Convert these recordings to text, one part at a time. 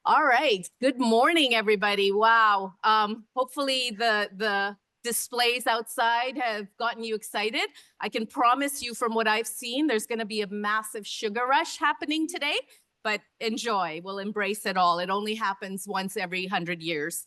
All right. Good morning, everybody. Wow. Hopefully the displays outside have gotten you excited. I can promise you from what I've seen, there's going to be a massive sugar rush happening today, but enjoy. We'll embrace it all. It only happens once every 100 years.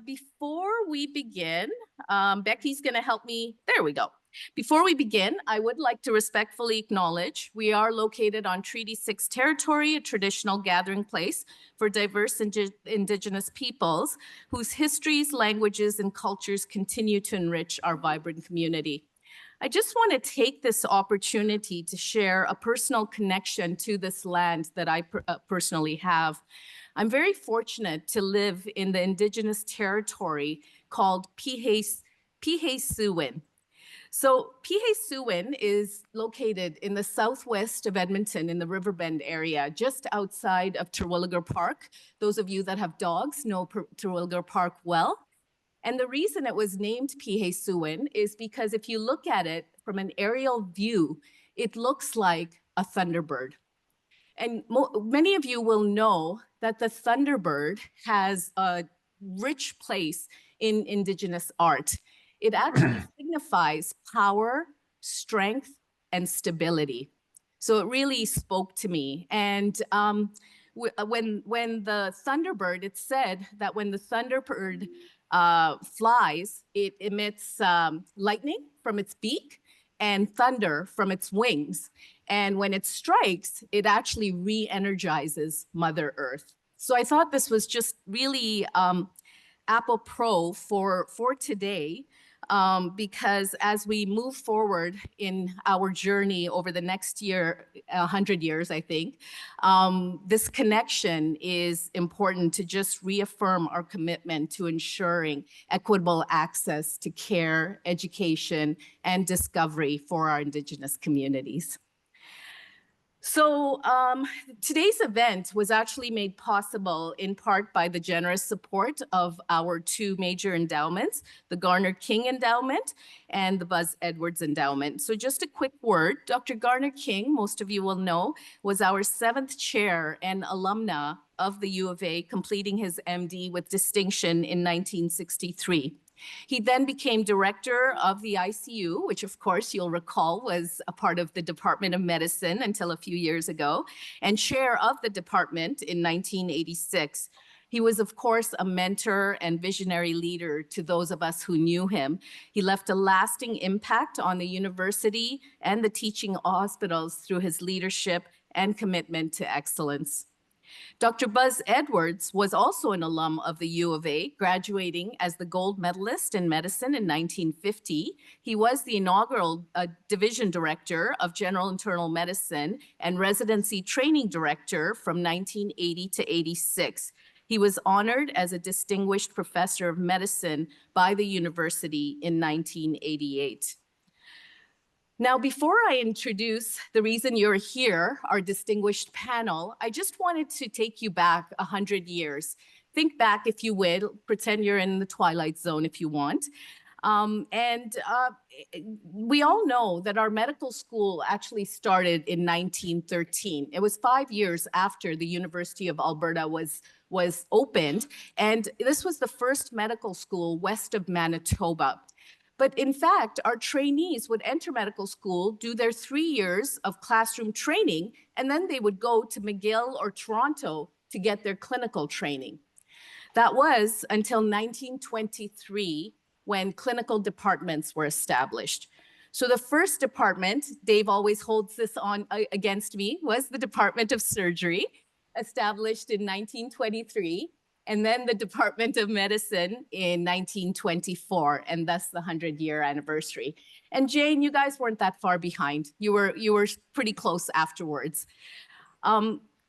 Before we begin, Becky's going to help me. There we go. Before we begin, I would like to respectfully acknowledge we are located on Treaty 6 territory, a traditional gathering place for diverse Indigenous peoples whose histories, languages, and cultures continue to enrich our vibrant community. I just want to take this opportunity to share a personal connection to this land that I personally have. I'm very fortunate to live in the Indigenous territory called Pihe-Suwin. So Pihe-Suwin is located in the southwest of Edmonton in the Riverbend area, just outside of Terwilliger Park. Those of you that have dogs know Terwilliger Park well. And the reason it was named Pihe-Suwin is because if you look at it from an aerial view, it looks like a thunderbird. And many of you will know that the thunderbird has a rich place in Indigenous art. It actually signifies power, strength, and stability. So it really spoke to me. And when the thunderbird, it's said that when the thunderbird flies, it emits lightning from its beak and thunder from its wings. And when it strikes, it actually re-energizes Mother Earth. So I thought this was just really apropos for today, because as we move forward in our journey over the next year, 100 years, I think, this connection is important to just reaffirm our commitment to ensuring equitable access to care, education, and discovery for our Indigenous communities. So today's event was actually made possible in part by the generous support of our two major endowments, the Garner King Endowment and the Buzz Edwards Endowment. So just a quick word, Dr. Garner King, most of you will know, was our 7th chair and alumna of the U of A, completing his MD with distinction in 1963. He then became director of the ICU, which of course you'll recall was a part of the Department of Medicine until a few years ago, and chair of the department in 1986. He was, of course, a mentor and visionary leader to those of us who knew him. He left a lasting impact on the university and the teaching hospitals through his leadership and commitment to excellence. Dr. Buzz Edwards was also an alum of the U of A, graduating as the gold medalist in medicine in 1950. He was the inaugural division director of general internal medicine and residency training director from 1980 to 86. He was honored as a distinguished professor of medicine by the university in 1988. Now, before I introduce the reason you're here, our distinguished panel, I just wanted to take you back 100 years. Think back, if you will, pretend you're in the Twilight Zone if you want. We all know that our medical school actually started in 1913. It was 5 years after the University of Alberta was opened, and this was the first medical school west of Manitoba. But in fact, our trainees would enter medical school, do their 3 years of classroom training, and then they would go to McGill or Toronto to get their clinical training. That was until 1923, when clinical departments were established. So the first department, Dave always holds this on against me, was the Department of Surgery, established in 1923. And then the Department of Medicine in 1924, and thus the 100-year anniversary. And Jane, you guys weren't that far behind. You were pretty close afterwards.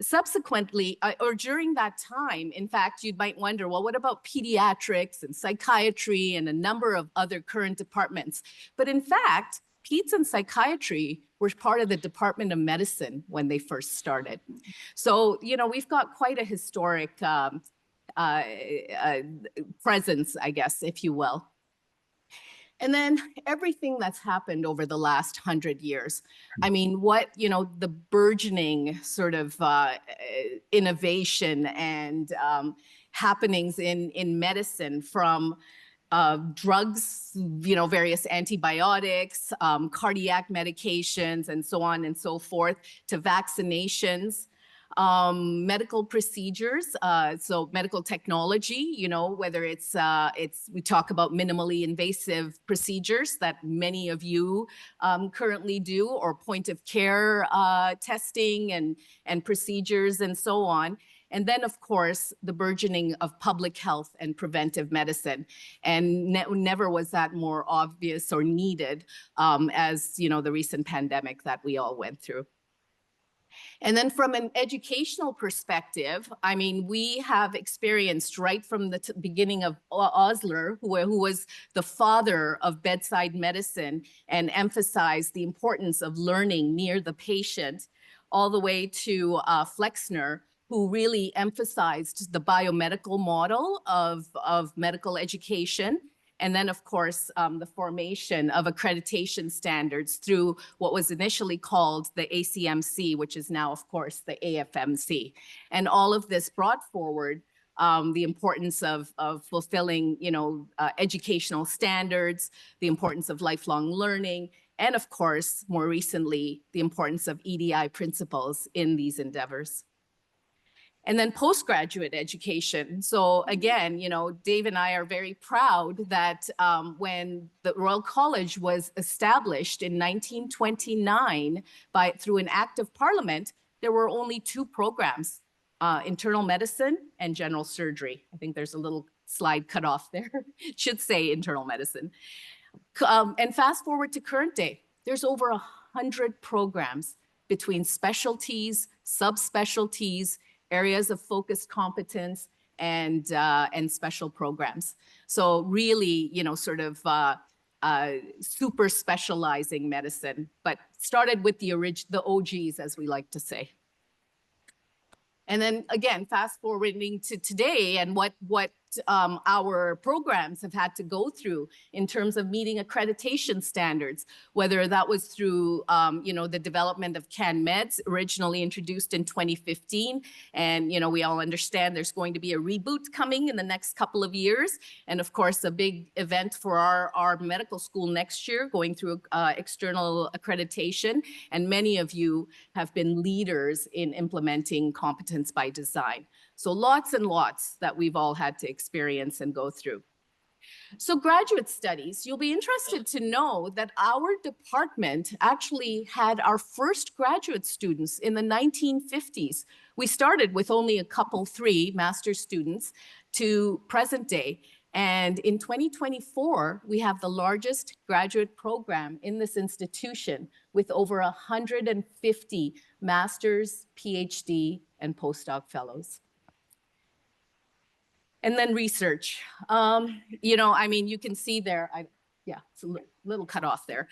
Subsequently, or during that time, in fact, you might wonder, well, what about pediatrics and psychiatry and a number of other current departments? But in fact, peds and psychiatry were part of the Department of Medicine when they first started. So, you know, we've got quite a historic presence, I guess, if you will. And then everything that's happened over the last 100 years. I mean, what, the burgeoning sort of innovation and happenings in medicine, from drugs, various antibiotics, cardiac medications, and so on and so forth, to vaccinations, medical procedures, so medical technology, whether it's we talk about minimally invasive procedures that many of you currently do, or point of care testing and procedures and so on. And then, of course, the burgeoning of public health and preventive medicine. And never was that more obvious or needed as, the recent pandemic that we all went through. And then from an educational perspective, I mean, we have experienced right from the beginning of Osler, who was the father of bedside medicine and emphasized the importance of learning near the patient, all the way to Flexner, who really emphasized the biomedical model of medical education. And then, of course, the formation of accreditation standards through what was initially called the ACMC, which is now, of course, the AFMC. And all of this brought forward the importance of fulfilling, educational standards, the importance of lifelong learning, and, of course, more recently, the importance of EDI principles in these endeavors. And then postgraduate education. So again, Dave and I are very proud that when the Royal College was established in 1929 through an act of Parliament, there were only 2 programs, internal medicine and general surgery. I think there's a little slide cut off there. It should say internal medicine. And fast forward to current day, there's over 100 programs between specialties, subspecialties, areas of focused competence, and special programs. So really, sort of super specializing medicine, but started with the OGs, as we like to say. And then again, fast forwarding to today and what our programs have had to go through in terms of meeting accreditation standards, whether that was through, the development of CanMeds, originally introduced in 2015. And, we all understand there's going to be a reboot coming in the next couple of years. And of course, a big event for our medical school next year, going through external accreditation. And many of you have been leaders in implementing competence by design. So lots and lots that we've all had to experience and go through. So graduate studies, you'll be interested to know that our department actually had our first graduate students in the 1950s. We started with only a couple, 3 master's students to present day. And in 2024, we have the largest graduate program in this institution with over 150 master's, PhD, and postdoc fellows. And then research. You can see there, it's a little cut off there.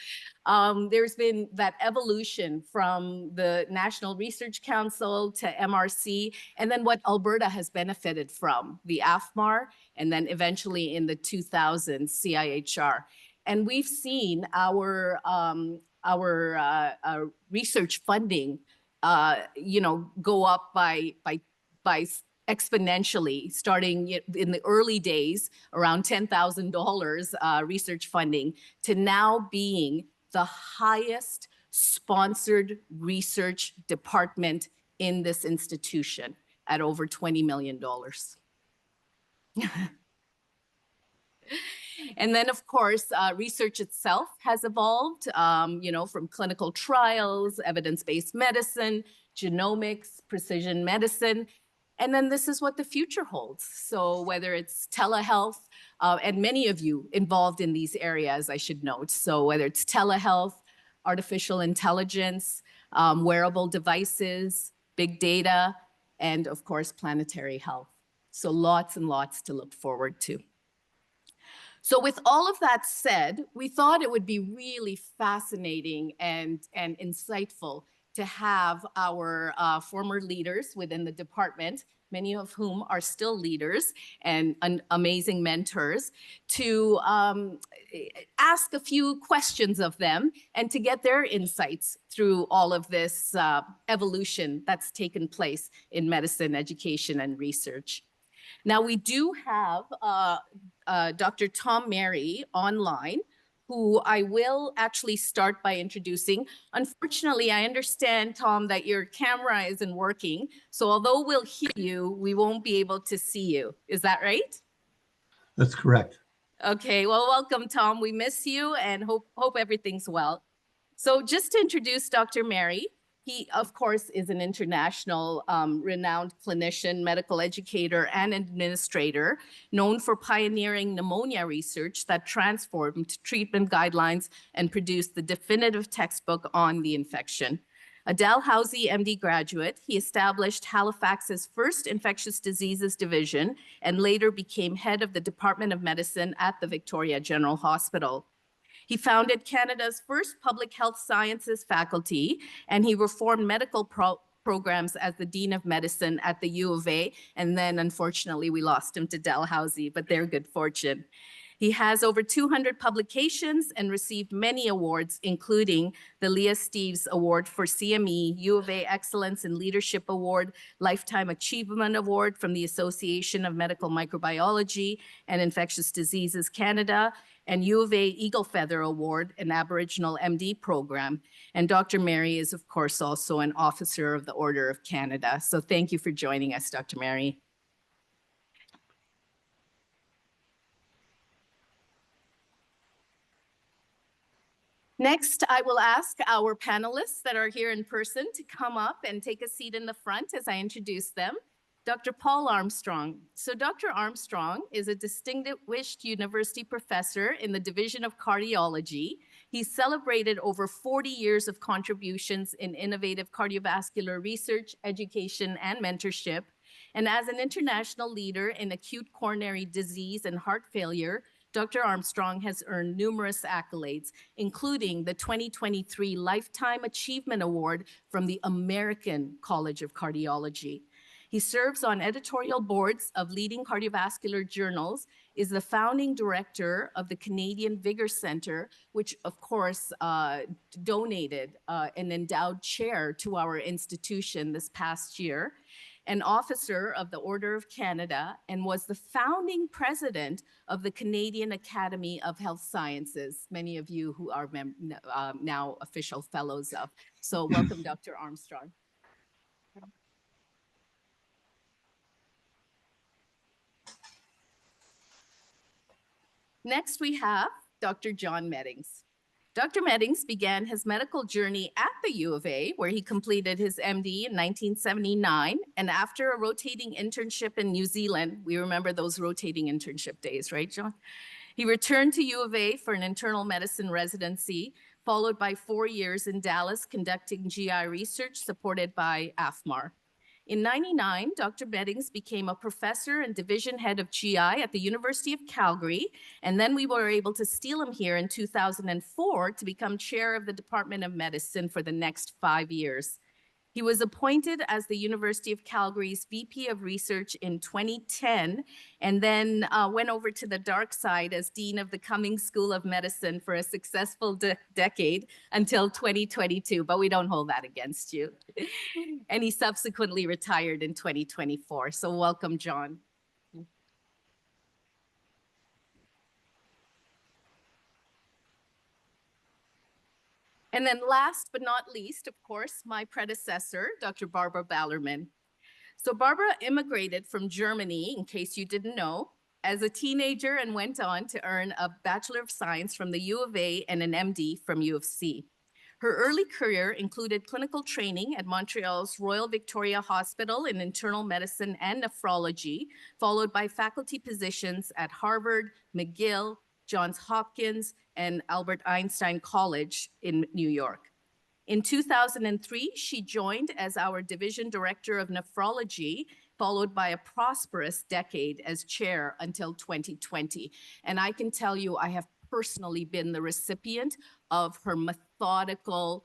There's been that evolution from the National Research Council to MRC, and then what Alberta has benefited from, the AFMAR, and then eventually in the 2000s, CIHR. And we've seen our research funding, go up by exponentially, starting in the early days, around $10,000 research funding, to now being the highest sponsored research department in this institution at over $20 million. And then, of course, research itself has evolved, from clinical trials, evidence-based medicine, genomics, precision medicine. And then this is what the future holds. So whether it's telehealth, and many of you involved in these areas, I should note. So whether it's telehealth, artificial intelligence, wearable devices, big data, and of course, planetary health. So lots and lots to look forward to. So with all of that said, we thought it would be really fascinating and insightful to have our former leaders within the department many of whom are still leaders and amazing mentors, to ask a few questions of them and to get their insights through all of this evolution that's taken place in medicine, education, and research. Now, we do have Dr. Tom Mary online, who I will actually start by introducing. Unfortunately, I understand, Tom, that your camera isn't working. So although we'll hear you, we won't be able to see you. Is that right? That's correct. Okay, well, welcome, Tom. We miss you and hope everything's well. So just to introduce Dr. Mary, he, of course, is an international renowned clinician, medical educator, and administrator, known for pioneering pneumonia research that transformed treatment guidelines and produced the definitive textbook on the infection. A Dalhousie MD graduate, he established Halifax's first infectious diseases division and later became head of the Department of Medicine at the Victoria General Hospital. He founded Canada's first public health sciences faculty, and he reformed medical programs as the Dean of Medicine at the U of A. And then, unfortunately, we lost him to Dalhousie, but they're good fortune. He has over 200 publications and received many awards, including the Leah Steeves Award for CME, U of A Excellence in Leadership Award, Lifetime Achievement Award from the Association of Medical Microbiology and Infectious Diseases Canada, and U of A Eagle Feather Award, an Aboriginal MD program. And Dr. Mary is, of course, also an officer of the Order of Canada. So thank you for joining us, Dr. Mary. Next, I will ask our panelists that are here in person to come up and take a seat in the front as I introduce them. Dr. Paul Armstrong. So Dr. Armstrong is a distinguished university professor in the Division of Cardiology. He's celebrated over 40 years of contributions in innovative cardiovascular research, education, and mentorship. And as an international leader in acute coronary disease and heart failure, Dr. Armstrong has earned numerous accolades, including the 2023 Lifetime Achievement Award from the American College of Cardiology. He serves on editorial boards of leading cardiovascular journals, is the founding director of the Canadian Vigor Center, which of course donated an endowed chair to our institution this past year, an officer of the Order of Canada, and was the founding president of the Canadian Academy of Health Sciences, many of you who are now official fellows of. So welcome, Dr. Armstrong. Next, we have Dr. John Meddings. Dr. Meddings began his medical journey at the U of A, where he completed his MD in 1979. And after a rotating internship in New Zealand, we remember those rotating internship days, right, John? He returned to U of A for an internal medicine residency, followed by 4 years in Dallas conducting GI research supported by AFMAR. In 1999, Dr. Meddings became a professor and division head of GI at the University of Calgary, and then we were able to steal him here in 2004 to become chair of the Department of Medicine for the next 5 years. He was appointed as the University of Calgary's VP of Research in 2010, and then went over to the dark side as Dean of the Cummings School of Medicine for a successful decade until 2022, but we don't hold that against you. And he subsequently retired in 2024. So welcome, John. And then last but not least, of course, my predecessor, Dr. Barbara Ballerman. So Barbara immigrated from Germany, in case you didn't know, as a teenager and went on to earn a Bachelor of Science from the U of A and an MD from U of C. Her early career included clinical training at Montreal's Royal Victoria Hospital in internal medicine and nephrology, followed by faculty positions at Harvard, McGill, Johns Hopkins, and Albert Einstein College in New York. In 2003, she joined as our division director of nephrology, followed by a prosperous decade as chair until 2020. And I can tell you, I have personally been the recipient of her methodical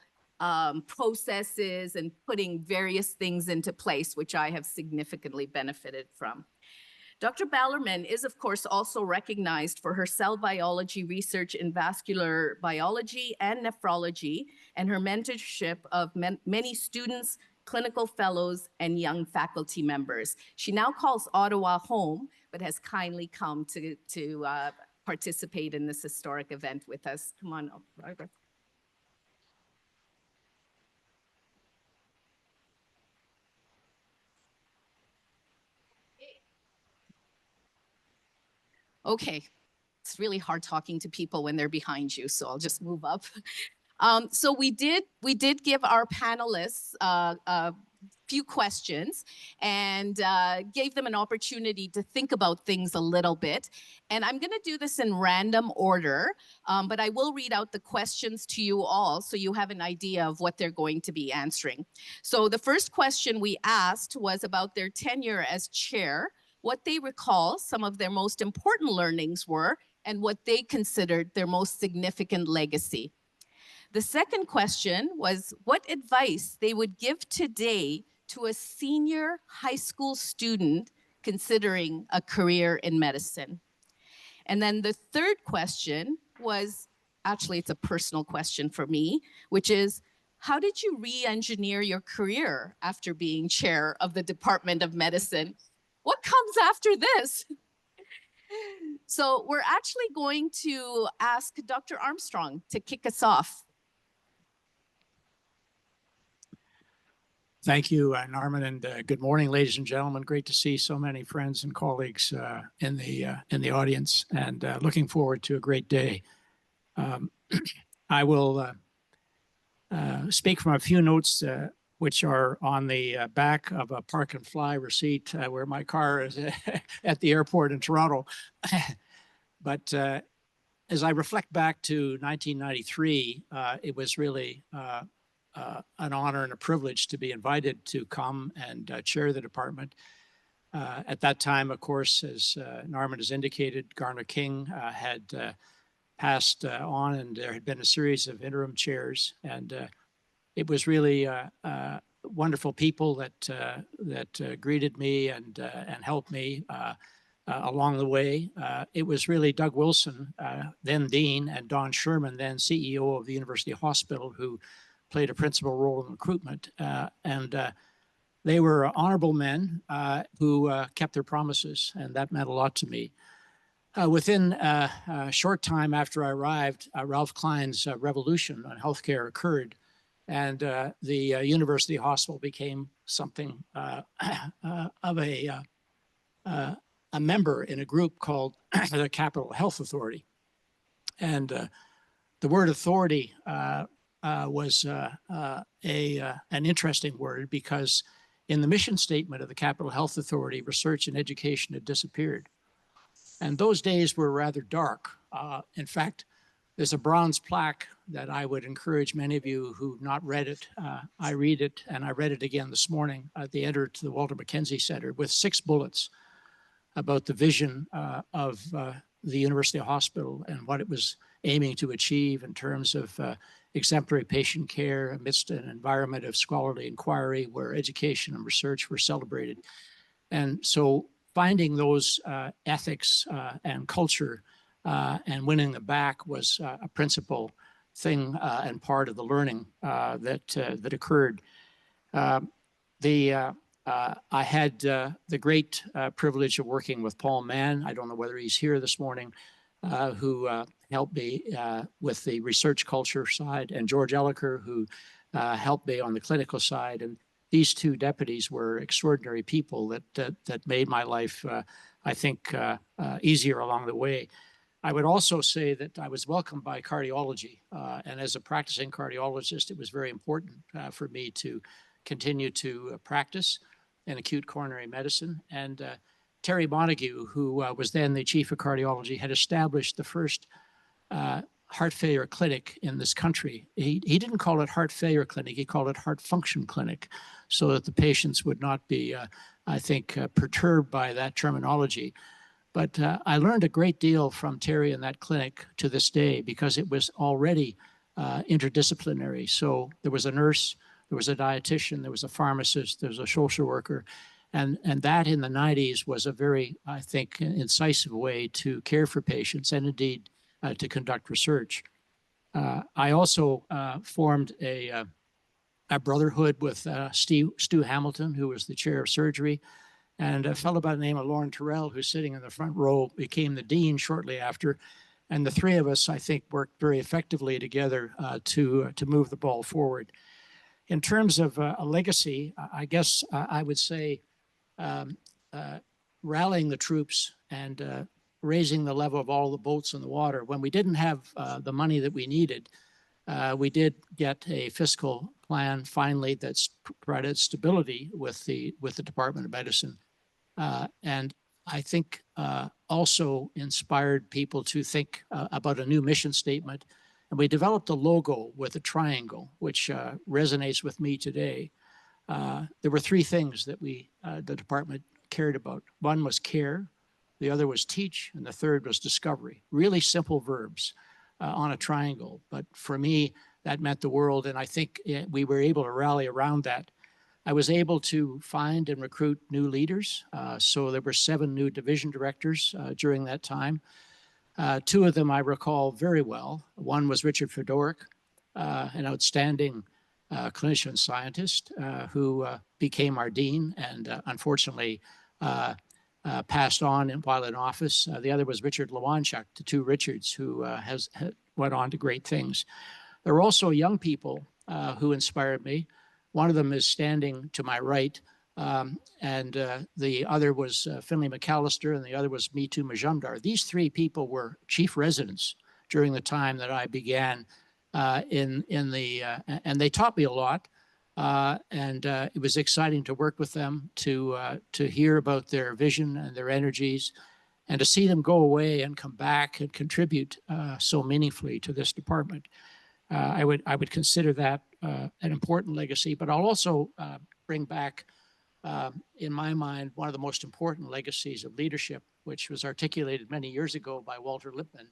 processes and putting various things into place, which I have significantly benefited from. Dr. Ballerman is, of course, also recognized for her cell biology research in vascular biology and nephrology, and her mentorship of many students, clinical fellows, and young faculty members. She now calls Ottawa home, but has kindly come to participate in this historic event with us. Come on up, Barbara. Okay, it's really hard talking to people when they're behind you, so I'll just move up. So we did give our panelists a few questions and gave them an opportunity to think about things a little bit. And I'm going to do this in random order, but I will read out the questions to you all so you have an idea of what they're going to be answering. So the first question we asked was about their tenure as chair, what they recall some of their most important learnings were, and what they considered their most significant legacy. The second question was what advice they would give today to a senior high school student considering a career in medicine. And then the third question was, actually it's a personal question for me, which is, how did you re-engineer your career after being chair of the Department of Medicine? What comes after this? So we're actually going to ask Dr. Armstrong to kick us off. Thank you, Norman, and good morning, ladies and gentlemen. Great to see so many friends and colleagues in the audience, and looking forward to a great day. I will speak from a few notes which are on the back of a park and fly receipt where my car is at the airport in Toronto. But as I reflect back to 1993, it was really an honor and a privilege to be invited to come and chair the department. At that time, of course, as Norman has indicated, Garner King had passed on, and there had been a series of interim chairs, and it was really wonderful people that greeted me and helped me along the way. It was really Doug Wilson, then Dean, and Don Sherman, then CEO of the University Hospital, who played a principal role in recruitment. And they were honorable men who kept their promises, and that meant a lot to me. Within a short time after I arrived, Ralph Klein's revolution on healthcare occurred, and the University Hospital became something of a member in a group called the Capital Health Authority. And the word authority was an interesting word, because in the mission statement of the Capital Health Authority, research and education had disappeared. And those days were rather dark. In fact, there's a bronze plaque that I would encourage many of you who've not read it. I read it, and I read it again this morning at the enter to the Walter Mackenzie Center, with 6 bullets about the vision of the University Hospital and what it was aiming to achieve in terms of exemplary patient care amidst an environment of scholarly inquiry where education and research were celebrated. And so finding those ethics and culture and winning them back was a principal thing and part of the learning that occurred. I had the great privilege of working with Paul Mann. I don't know whether he's here this morning, who helped me with the research culture side, and George Elliker, who helped me on the clinical side. And these 2 deputies were extraordinary people that made my life, I think, easier along the way. I would also say that I was welcomed by cardiology. And as a practicing cardiologist, it was very important for me to continue to practice in acute coronary medicine. And Terry Montague, who was then the chief of cardiology, had established the first heart failure clinic in this country. He didn't call it heart failure clinic, he called it heart function clinic, so that the patients would not be, I think, perturbed by that terminology. But I learned a great deal from Terry in that clinic to this day, because it was already interdisciplinary. So there was a nurse, there was a dietitian, there was a pharmacist, there was a social worker. And that in the 90s was a very, I think, incisive way to care for patients and indeed to conduct research. I also formed a brotherhood with Stu Hamilton, who was the chair of surgery, and a fellow by the name of Lauren Terrell, who's sitting in the front row, became the dean shortly after. And the three of us, I think, worked very effectively together to move the ball forward. In terms of a legacy, I guess I would say rallying the troops and raising the level of all the boats in the water. When we didn't have the money that we needed, we did get a fiscal plan finally that's provided stability with the Department of Medicine. And I think also inspired people to think about a new mission statement. And we developed a logo with a triangle, which resonates with me today. There were three things that the department cared about. One was care, the other was teach, and the third was discovery. Really simple verbs on a triangle. But for me, that meant the world. And I think we were able to rally around that. I was able to find and recruit new leaders. So there were 7 new division directors during that time. 2 of them I recall very well. One was Richard Fedoruk, an outstanding clinician scientist who became our dean and unfortunately passed on while in office. The other was Richard Lewanchuk, the 2 Richards, who went on to great things. There were also young people who inspired me. One of them is standing to my right, and the other was Finlay McAllister, and the other was Mitu Majumdar. These 3 people were chief residents during the time that I began and they taught me a lot. And it was exciting to work with them, to hear about their vision and their energies, and to see them go away and come back and contribute so meaningfully to this department. I would consider that an important legacy, but I'll also bring back, in my mind, one of the most important legacies of leadership, which was articulated many years ago by Walter Lippmann,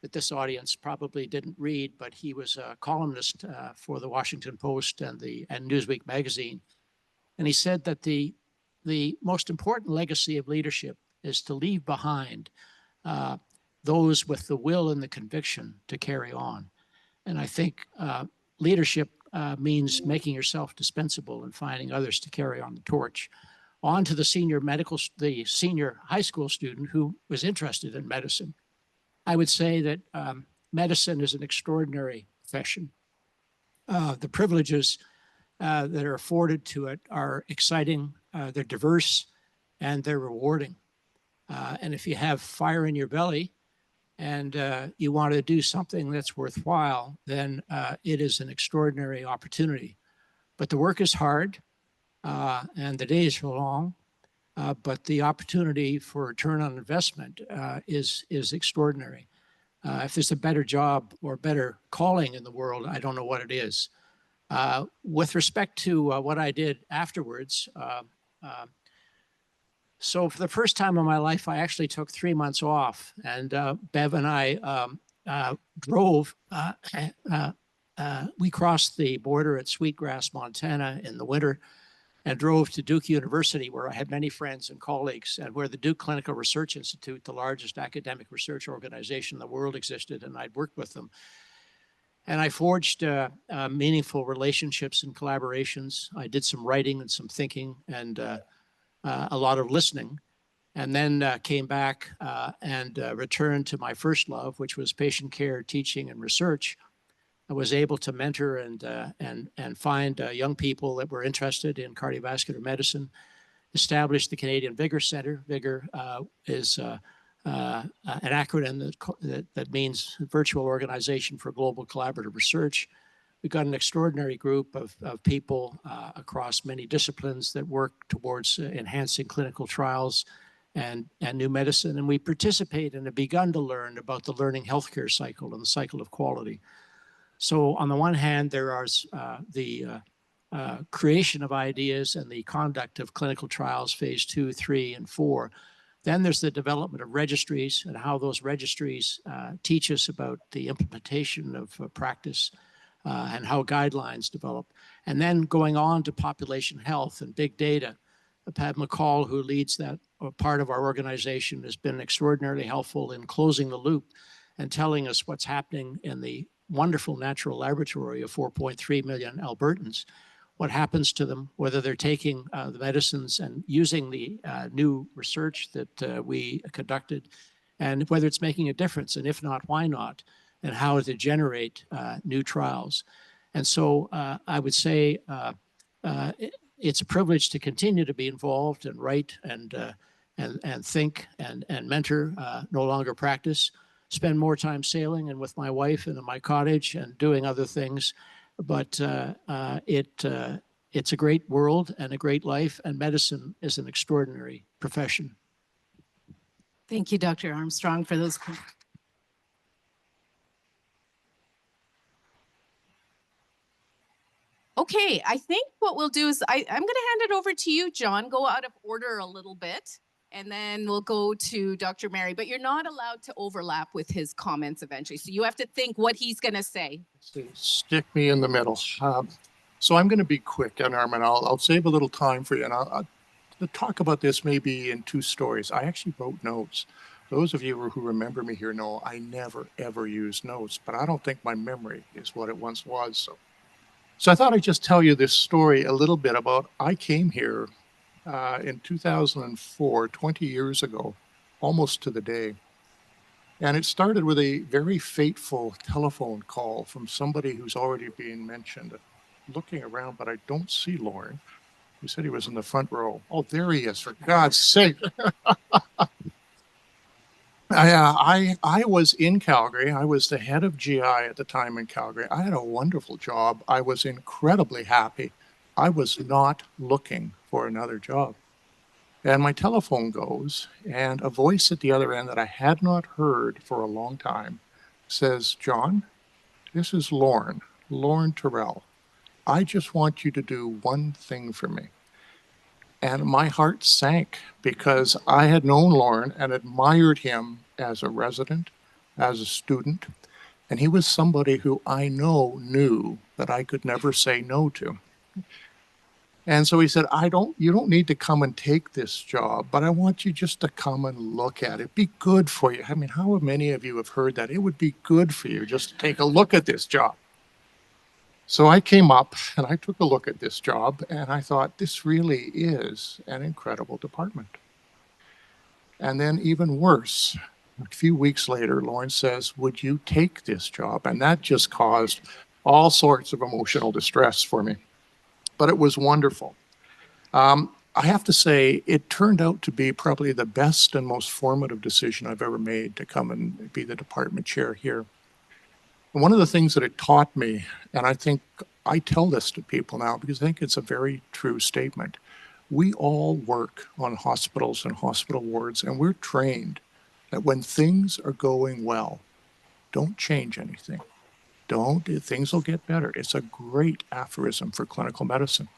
that this audience probably didn't read, but he was a columnist for the Washington Post and Newsweek magazine. And he said that the most important legacy of leadership is to leave behind those with the will and the conviction to carry on. And I think leadership means making yourself dispensable and finding others to carry on the torch. On to the senior high school student who was interested in medicine. I would say that medicine is an extraordinary profession. The privileges that are afforded to it are exciting, they're diverse, and they're rewarding. And if you have fire in your belly and you want to do something that's worthwhile, then it is an extraordinary opportunity. But the work is hard and the days are long. But the opportunity for return on investment is extraordinary. If there's a better job or better calling in the world, I don't know what it is. With respect to what I did afterwards, so for the first time in my life, I actually took 3 months off, and Bev and I drove. We crossed the border at Sweetgrass, Montana in the winter, and drove to Duke University, where I had many friends and colleagues, and where the Duke Clinical Research Institute, the largest academic research organization in the world, existed, and I'd worked with them. And I forged meaningful relationships and collaborations. I did some writing and some thinking and a lot of listening, and then came back and returned to my first love, which was patient care, teaching, and research. I was able to mentor and find young people that were interested in cardiovascular medicine, established the Canadian Vigor Center. Vigor is an acronym that means Virtual Organization for Global Collaborative Research. We've got an extraordinary group of people across many disciplines that work towards enhancing clinical trials and new medicine. And we participate and have begun to learn about the learning healthcare cycle and the cycle of quality. So on the one hand, there are the creation of ideas and the conduct of clinical trials, phase 2, 3, and 4. Then there's the development of registries and how those registries teach us about the implementation of practice and how guidelines develop. And then going on to population health and big data. Pat McCall, who leads that part of our organization, has been extraordinarily helpful in closing the loop and telling us what's happening in the wonderful natural laboratory of 4.3 million Albertans, what happens to them, whether they're taking the medicines and using the new research that we conducted, and whether it's making a difference, and if not, why not, and how to generate new trials. And so I would say it's a privilege to continue to be involved and write and think and mentor, no longer practice, spend more time sailing and with my wife and in my cottage and doing other things. But it's a great world and a great life, and medicine is an extraordinary profession. Thank you, Dr. Armstrong, for those. Okay, I think what we'll do is I'm going to hand it over to you, John. Go out of order a little bit, and then we'll go to Dr. Mary. But you're not allowed to overlap with his comments eventually. So you have to think what he's going to say. Stick me in the middle. So I'm going to be quick, and Armin, I'll save a little time for you. And I'll talk about this maybe in two stories. I actually wrote notes. Those of you who remember me here know I never, ever use notes, but I don't think my memory is what it once was. So I thought I'd just tell you this story a little bit about, I came here in 2004, 20 years ago, almost to the day. And it started with a very fateful telephone call from somebody who's already been mentioned. Looking around, but I don't see Lauren. He said he was in the front row. Oh, there he is, for God's sake. I was in Calgary. I was the head of GI at the time in Calgary. I had a wonderful job. I was incredibly happy. I was not looking for another job. And my telephone goes, and a voice at the other end that I had not heard for a long time says, "John, this is Lauren Terrell. I just want you to do one thing for me." And my heart sank because I had known Lauren and admired him as a resident, as a student, and he was somebody who I knew that I could never say no to. And so he said, you don't need to come and take this job, but I want you just to come and look at it. It'd be good for you. I mean, how many of you have heard that? It would be good for you just to take a look at this job. So I came up and I took a look at this job and I thought, this really is an incredible department. And then even worse, a few weeks later, Lauren says, "Would you take this job?" And that just caused all sorts of emotional distress for me. But it was wonderful. I have to say, it turned out to be probably the best and most formative decision I've ever made to come and be the department chair here. And one of the things that it taught me, and I think I tell this to people now because I think it's a very true statement, we all work on hospitals and hospital wards, and we're trained that when things are going well, don't change anything. Things will get better. It's a great aphorism for clinical medicine.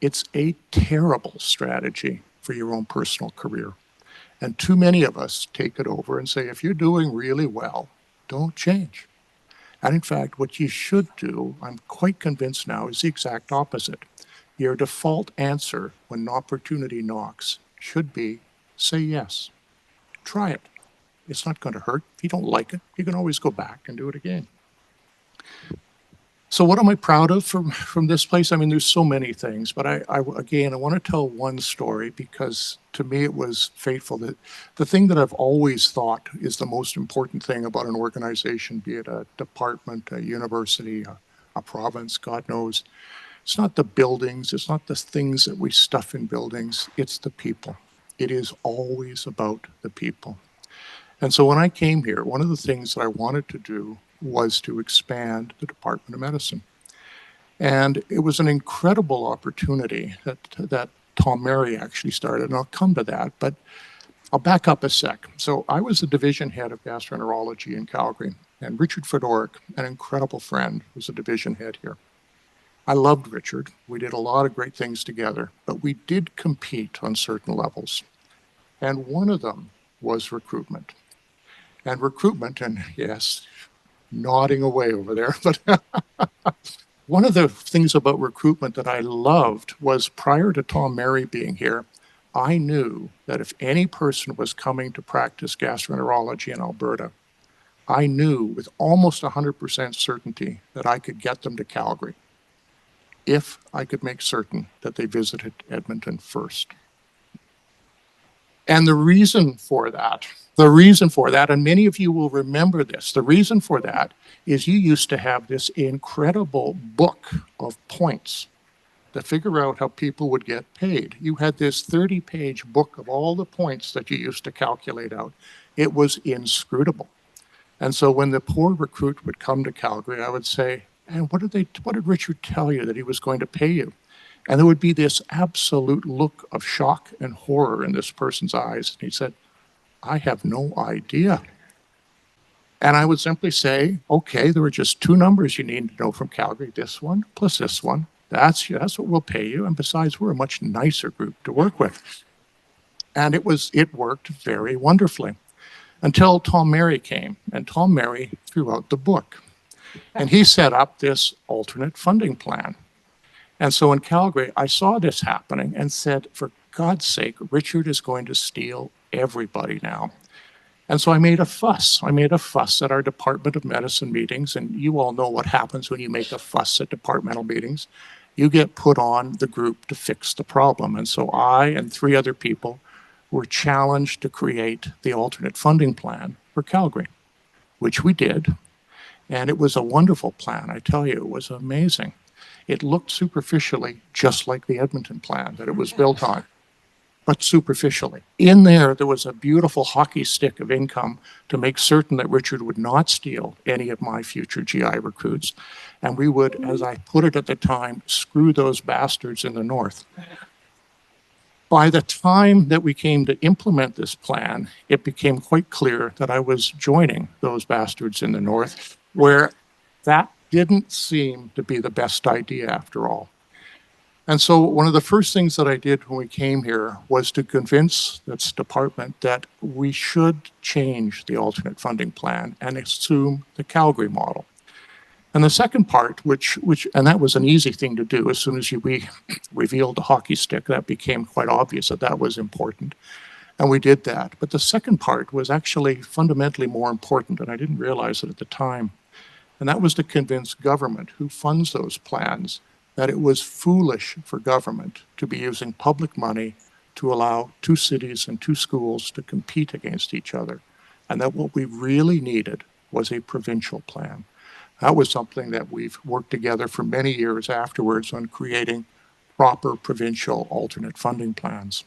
It's a terrible strategy for your own personal career. And too many of us take it over and say, if you're doing really well, don't change. And in fact, what you should do, I'm quite convinced now, is the exact opposite. Your default answer when an opportunity knocks should be, say yes. Try it. It's not going to hurt. If you don't like it, you can always go back and do it again. So what am I proud of from this place? I mean, there's so many things, but I want to tell one story because to me it was fateful. That the thing that I've always thought is the most important thing about an organization, be it a department, a university, a province, God knows, it's not the buildings, it's not the things that we stuff in buildings, it's the people. It is always about the people. And so when I came here, one of the things that I wanted to do was to expand the Department of Medicine. And it was an incredible opportunity that Tom Mary actually started, and I'll come to that, but I'll back up a sec. So I was the division head of gastroenterology in Calgary, and Richard Fedoric, an incredible friend, was a division head here. I loved Richard. We did a lot of great things together, but we did compete on certain levels. And one of them was recruitment. And recruitment, and yes, nodding away over there, but one of the things about recruitment that I loved was prior to Tom Mary being here, I knew that if any person was coming to practice gastroenterology in Alberta, I knew with almost 100% certainty that I could get them to Calgary if I could make certain that they visited Edmonton first. And the reason for that, and many of you will remember this, the reason for that is you used to have this incredible book of points to figure out how people would get paid. You had this 30-page book of all the points that you used to calculate out. It was inscrutable. And so when the poor recruit would come to Calgary, I would say, and what did Richard tell you that he was going to pay you? And there would be this absolute look of shock and horror in this person's eyes. And he said, I have no idea. And I would simply say, okay, there are just two numbers you need to know from Calgary, this one plus this one. That's what we'll pay you. And besides, we're a much nicer group to work with. And it worked very wonderfully until Tom Mary came. And Tom Mary threw out the book. And he set up this alternate funding plan. And so in Calgary, I saw this happening and said, for God's sake, Richard is going to steal everybody now. And so I made a fuss. I made a fuss at our Department of Medicine meetings. And you all know what happens when you make a fuss at departmental meetings. You get put on the group to fix the problem. And so I and 3 other people were challenged to create the alternate funding plan for Calgary, which we did. And it was a wonderful plan. I tell you, it was amazing. It looked superficially just like the Edmonton plan that it was built on, but superficially. In there was a beautiful hockey stick of income to make certain that Richard would not steal any of my future GI recruits. And we would, as I put it at the time, screw those bastards in the north. By the time that we came to implement this plan, it became quite clear that I was joining those bastards in the north, where that didn't seem to be the best idea after all. And so one of the first things that I did when we came here was to convince this department that we should change the alternate funding plan and assume the Calgary model. And the second part, and that was an easy thing to do, as soon as we revealed the hockey stick, that became quite obvious that that was important. And we did that. But the second part was actually fundamentally more important, and I didn't realize it at the time. And that was to convince government, who funds those plans, that it was foolish for government to be using public money to allow 2 cities and 2 schools to compete against each other. And that what we really needed was a provincial plan. That was something that we've worked together for many years afterwards on creating proper provincial alternate funding plans.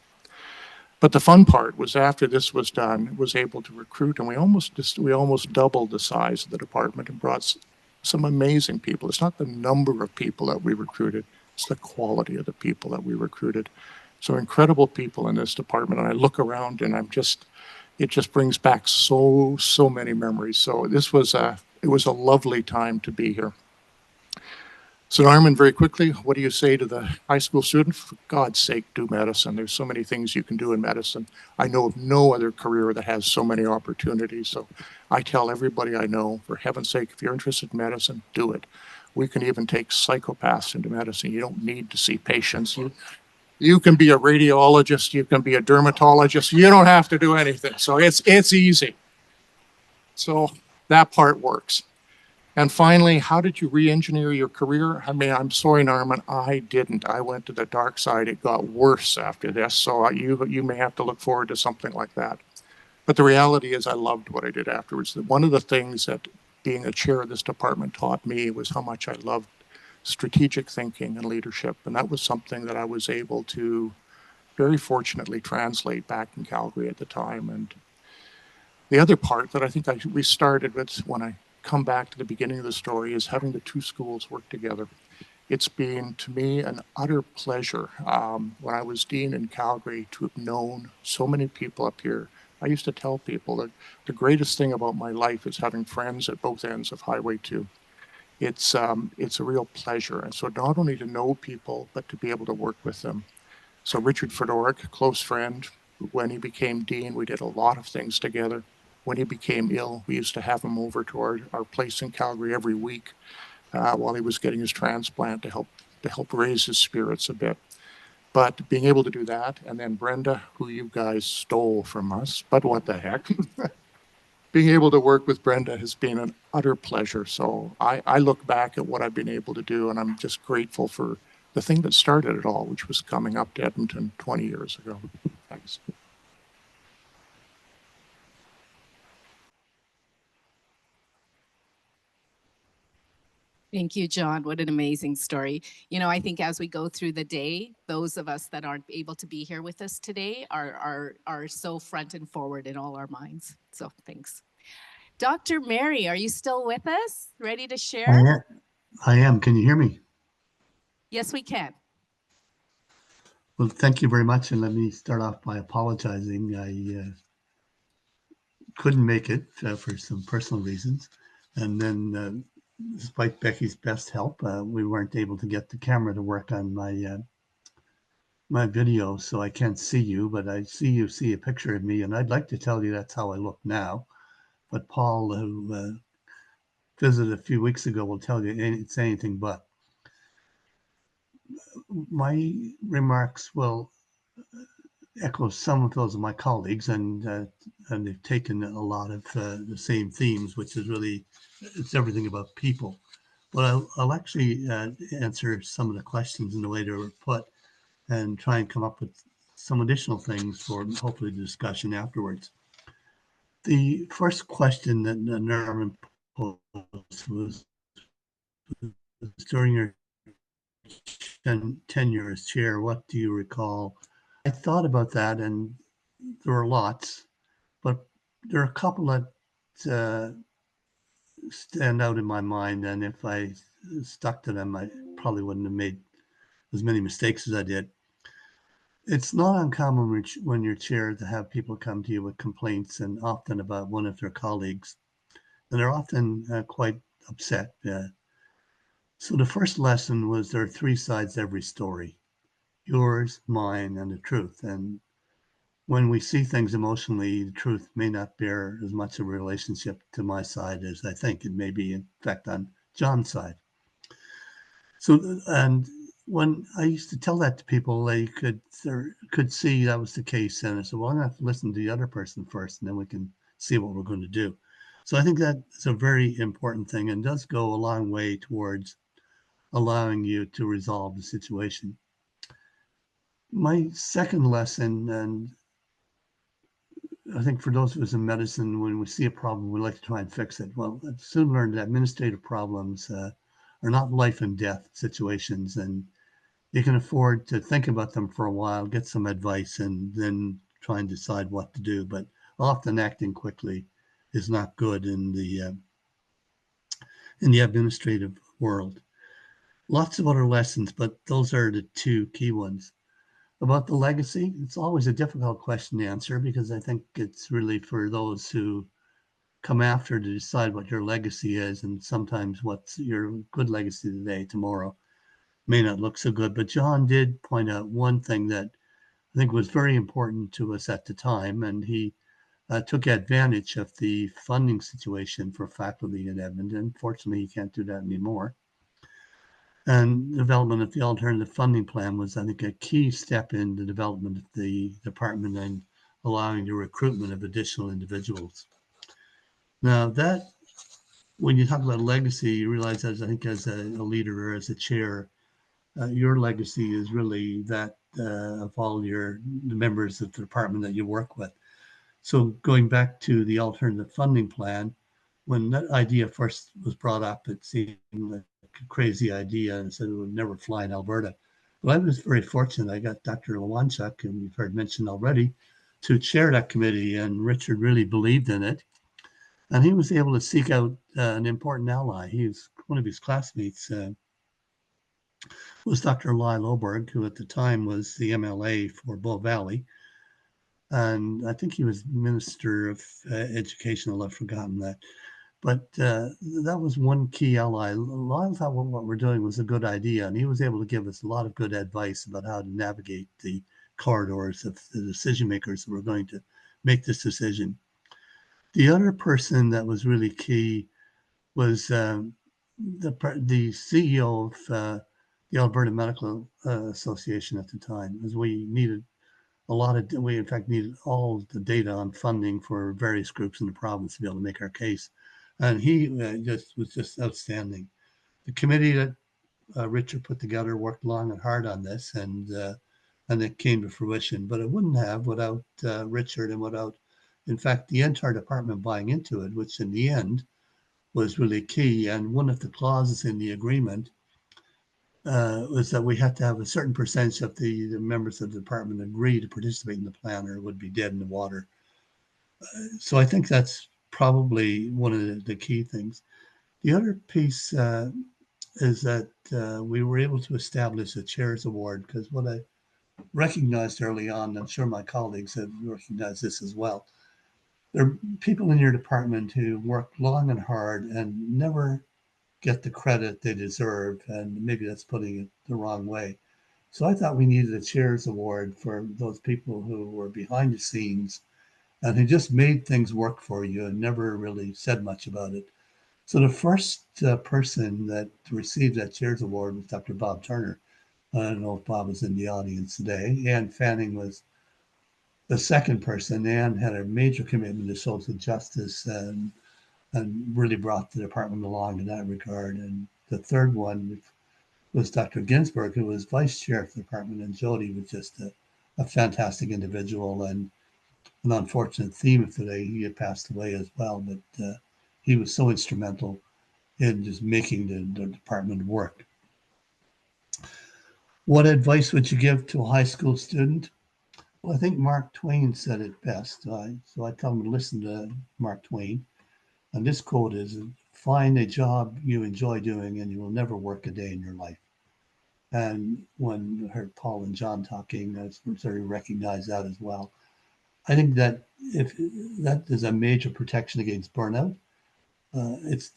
But the fun part was after this was done, was able to recruit, and we almost doubled the size of the department and brought some amazing people. It's not the number of people that we recruited, it's the quality of the people that we recruited. So incredible people in this department. And I look around and it just brings back so many memories. So it was a lovely time to be here. So Norman, very quickly, what do you say to the high school student? For God's sake, do medicine. There's so many things you can do in medicine. I know of no other career that has so many opportunities. So I tell everybody I know, for heaven's sake, if you're interested in medicine, do it. We can even take psychopaths into medicine. You don't need to see patients. You can be a radiologist, you can be a dermatologist. You don't have to do anything. So it's easy. So that part works. And finally, how did you re-engineer your career? I mean, I'm sorry, Norman, I didn't. I went to the dark side. It got worse after this. So you may have to look forward to something like that. But the reality is I loved what I did afterwards. One of the things that being a chair of this department taught me was how much I loved strategic thinking and leadership. And that was something that I was able to very fortunately translate back in Calgary at the time. And the other part that I think we started with when I come back to the beginning of the story is having the 2 schools work together. It's been, to me, an utter pleasure when I was dean in Calgary to have known so many people up here. I used to tell people that the greatest thing about my life is having friends at both ends of Highway 2. It's a real pleasure. And so not only to know people, but to be able to work with them. So Richard Fedoric, close friend, When he became dean, we did a lot of things together. When he became ill, we used to have him over to our place in Calgary every week while he was getting his transplant to help raise his spirits a bit. But being able to do that, and then Brenda, who you guys stole from us, but what the heck? Being able to work with Brenda has been an utter pleasure. So I look back at what I've been able to do, and I'm just grateful for the thing that started it all, which was coming up to Edmonton 20 years ago. Thanks. Thank you, John. What an amazing story. You know, I think as we go through the day, those of us that aren't able to be here with us today are so front and forward in all our minds. So thanks. Dr. Mary, are you still with us? Ready to I share? am. I am. Can you hear me? Yes, we can. Well, thank you very much. And let me start off by apologizing. I couldn't make it for some personal reasons. And then, despite Becky's best help, we weren't able to get the camera to work on my video, so I can't see you, but I see you see a picture of me, and I'd like to tell you that's how I look now. But Paul, who visited a few weeks ago, will tell you it's anything but. My remarks will echo some of those of my colleagues, and they've taken a lot of the same themes, which is really, it's everything about people. But I'll actually answer some of the questions in the way they were put and try and come up with some additional things for hopefully the discussion afterwards. The first question that Norman posed was during your tenure as chair, what do you recall? I thought about that, and there were lots, but there are a couple that stand out in my mind, and if I stuck to them, I probably wouldn't have made as many mistakes as I did. It's not uncommon when you're chair to have people come to you with complaints, and often about one of their colleagues, and they're often quite upset. So the first lesson was there are three sides to every story: yours, mine, and the truth. And when we see things emotionally, the truth may not bear as much of a relationship to my side as I think it may be, in fact, on John's side. So, and when I used to tell that to people, they could see that was the case. And I said, well, I'm going to have to listen to the other person first, and then we can see what we're going to do. So I think that is a very important thing and does go a long way towards allowing you to resolve the situation. My second lesson, and I think for those of us in medicine, when we see a problem, we like to try and fix it. Well, I've soon learned that administrative problems are not life and death situations, and you can afford to think about them for a while, get some advice, and then try and decide what to do. But often acting quickly is not good in the administrative world. Lots of other lessons, but those are the two key ones. About the legacy, it's always a difficult question to answer because I think it's really for those who come after to decide what your legacy is, and sometimes what's your good legacy today, tomorrow may not look so good. But John did point out one thing that I think was very important to us at the time, and he took advantage of the funding situation for faculty in Edmonton. Fortunately, he can't do that anymore. And development of the alternative funding plan was, I think, a key step in the development of the department and allowing the recruitment of additional individuals. Now that, when you talk about legacy, you realize, as I think as a leader or as a chair, your legacy is really that of all the members of the department that you work with. So going back to the alternative funding plan, when that idea first was brought up, it seemed like a crazy idea and said it would never fly in Alberta. But I was very fortunate. I got Dr. Lewanchuk, and you've heard mentioned already, to chair that committee, and Richard really believed in it. And he was able to seek out an important ally. One of his classmates was Dr. Lyle Oberg, who at the time was the MLA for Bow Valley. And I think he was Minister of Education. I've forgotten that. But that was one key ally. Lyle thought what we're doing was a good idea, and he was able to give us a lot of good advice about how to navigate the corridors of the decision makers who were going to make this decision. The other person that was really key was the CEO of the Alberta Medical Association at the time, as we needed we in fact needed all the data on funding for various groups in the province to be able to make our case. And he was just outstanding. The committee that Richard put together worked long and hard on this, and it came to fruition. But it wouldn't have without Richard and without, in fact, the entire department buying into it, which in the end was really key. And one of the clauses in the agreement was that we had to have a certain percentage of the members of the department agree to participate in the plan, or it would be dead in the water. So I think that's probably one of the key things. The other piece is that we were able to establish a Chairs Award, because what I recognized early on, I'm sure my colleagues have recognized this as well, there are people in your department who work long and hard and never get the credit they deserve, and maybe that's putting it the wrong way. So I thought we needed a Chairs Award for those people who were behind the scenes and who just made things work for you and never really said much about it. So the first person that received that Chairs Award was Dr. Bob Turner. I don't know if Bob is in the audience today. Anne Fanning was the second person. Anne had a major commitment to social justice and really brought the department along in that regard. And the third one was Dr. Ginsburg, who was vice chair of the department, and Jody was just a fantastic individual. And an unfortunate theme of today, he had passed away as well, but he was so instrumental in just making the department work. What advice would you give to a high school student? Well, I think Mark Twain said it best. So I tell them to listen to Mark Twain. And this quote is, find a job you enjoy doing and you will never work a day in your life. And when I heard Paul and John talking, I sort of recognized that as well. I think that if that is a major protection against burnout, it's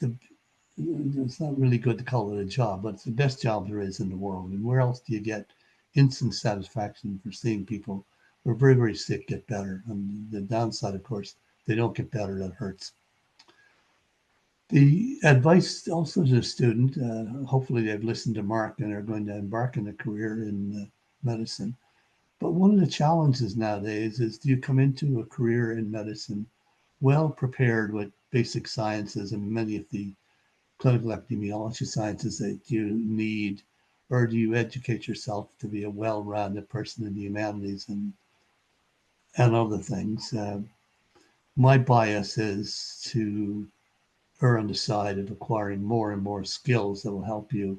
not really good to call it a job, but it's the best job there is in the world. And where else do you get instant satisfaction for seeing people who are very, very sick get better? And the downside, of course, they don't get better, that hurts. The advice also to the student, hopefully they've listened to Mark and are going to embark in a career in medicine. But one of the challenges nowadays is, do you come into a career in medicine well prepared with basic sciences and many of the clinical epidemiology sciences that you need, or do you educate yourself to be a well-rounded person in the humanities and other things? My bias is to err on the side of acquiring more and more skills that will help you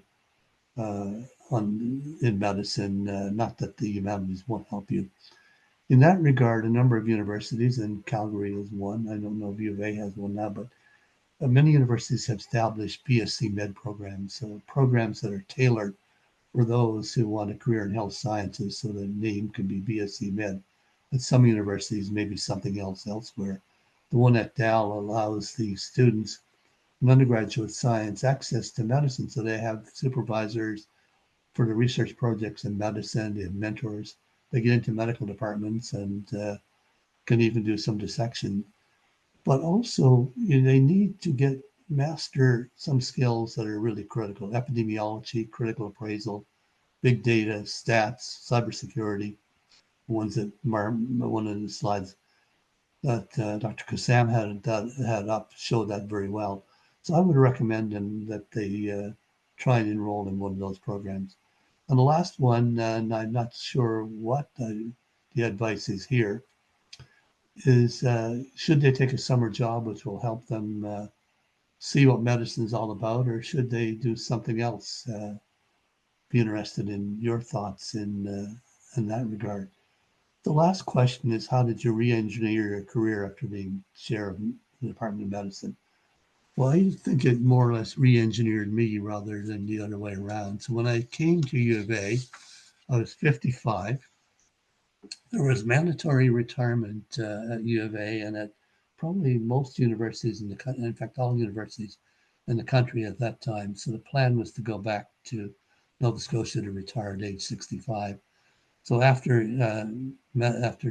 in medicine, not that the humanities won't help you. In that regard, a number of universities, and Calgary is one, I don't know if U of A has one now, but many universities have established BSc Med programs, so programs that are tailored for those who want a career in health sciences, so the name could be BSc Med. At some universities, maybe something else elsewhere. The one at Dal allows the students in undergraduate science access to medicine, so they have supervisors for the research projects in medicine, they have mentors, they get into medical departments and can even do some dissection. But also, they need to master some skills that are really critical: epidemiology, critical appraisal, big data, stats, cybersecurity. Ones that one of the slides that Dr. Kassam had up showed that very well. So I would recommend them that they try and enroll in one of those programs. And the last one, and I'm not sure what the advice is here, is should they take a summer job, which will help them see what medicine is all about, or should they do something else? Be interested in your thoughts in that regard. The last question is, how did you re-engineer your career after being chair of the Department of Medicine? Well, I think it more or less re-engineered me rather than the other way around. So when I came to U of A, I was 55. There was mandatory retirement at U of A and at probably most universities in the country, in fact, all universities in the country at that time. So the plan was to go back to Nova Scotia to retire at age 65. So after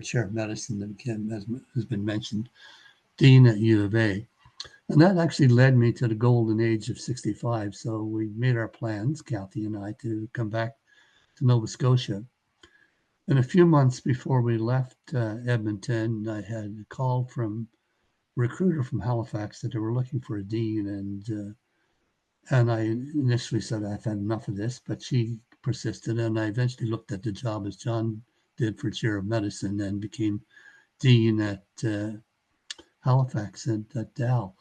chair of medicine, then became, as has been mentioned, dean at U of A. And that actually led me to the golden age of 65. So we made our plans, Kathy and I, to come back to Nova Scotia. And a few months before we left Edmonton, I had a call from a recruiter from Halifax that they were looking for a dean. And I initially said, I've had enough of this, but she persisted. And I eventually looked at the job as John did for chair of medicine and became dean at Halifax at Dal.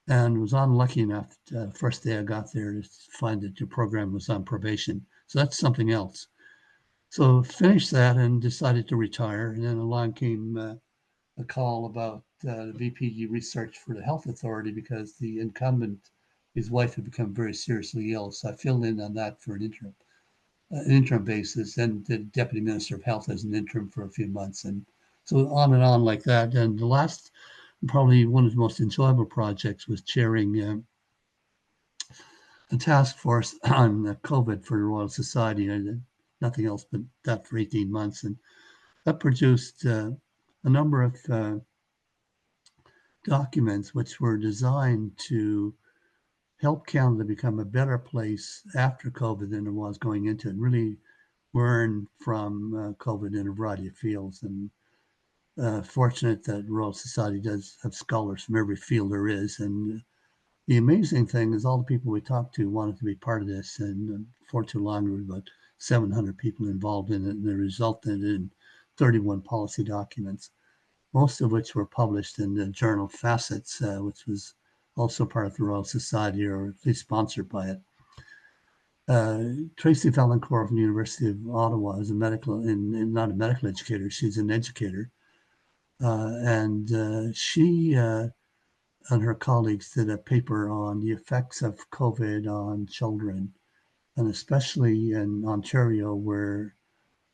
And was unlucky enough, first day I got there, to find that your program was on probation. So that's something else. So finished that and decided to retire. And then along came a call about the VP research for the Health Authority because the incumbent, his wife had become very seriously ill. So I filled in on that for an interim basis, and the Deputy Minister of Health as an interim for a few months. And so on and on like that. And the last, probably one of the most enjoyable projects was chairing a task force on COVID for the Royal Society. I did nothing else but that for 18 months. And that produced a number of documents which were designed to help Canada become a better place after COVID than it was going into it, and really learn from COVID in a variety of fields. And fortunate that Royal Society does have scholars from every field there is. And the amazing thing is all the people we talked to wanted to be part of this. And for too long, there were about 700 people involved in it, and it resulted in 31 policy documents, most of which were published in the journal Facets, which was also part of the Royal Society, or at least sponsored by it. Tracy Valancourt from the University of Ottawa is not a medical educator, she's an educator. And she and her colleagues did a paper on the effects of COVID on children, and especially in Ontario, where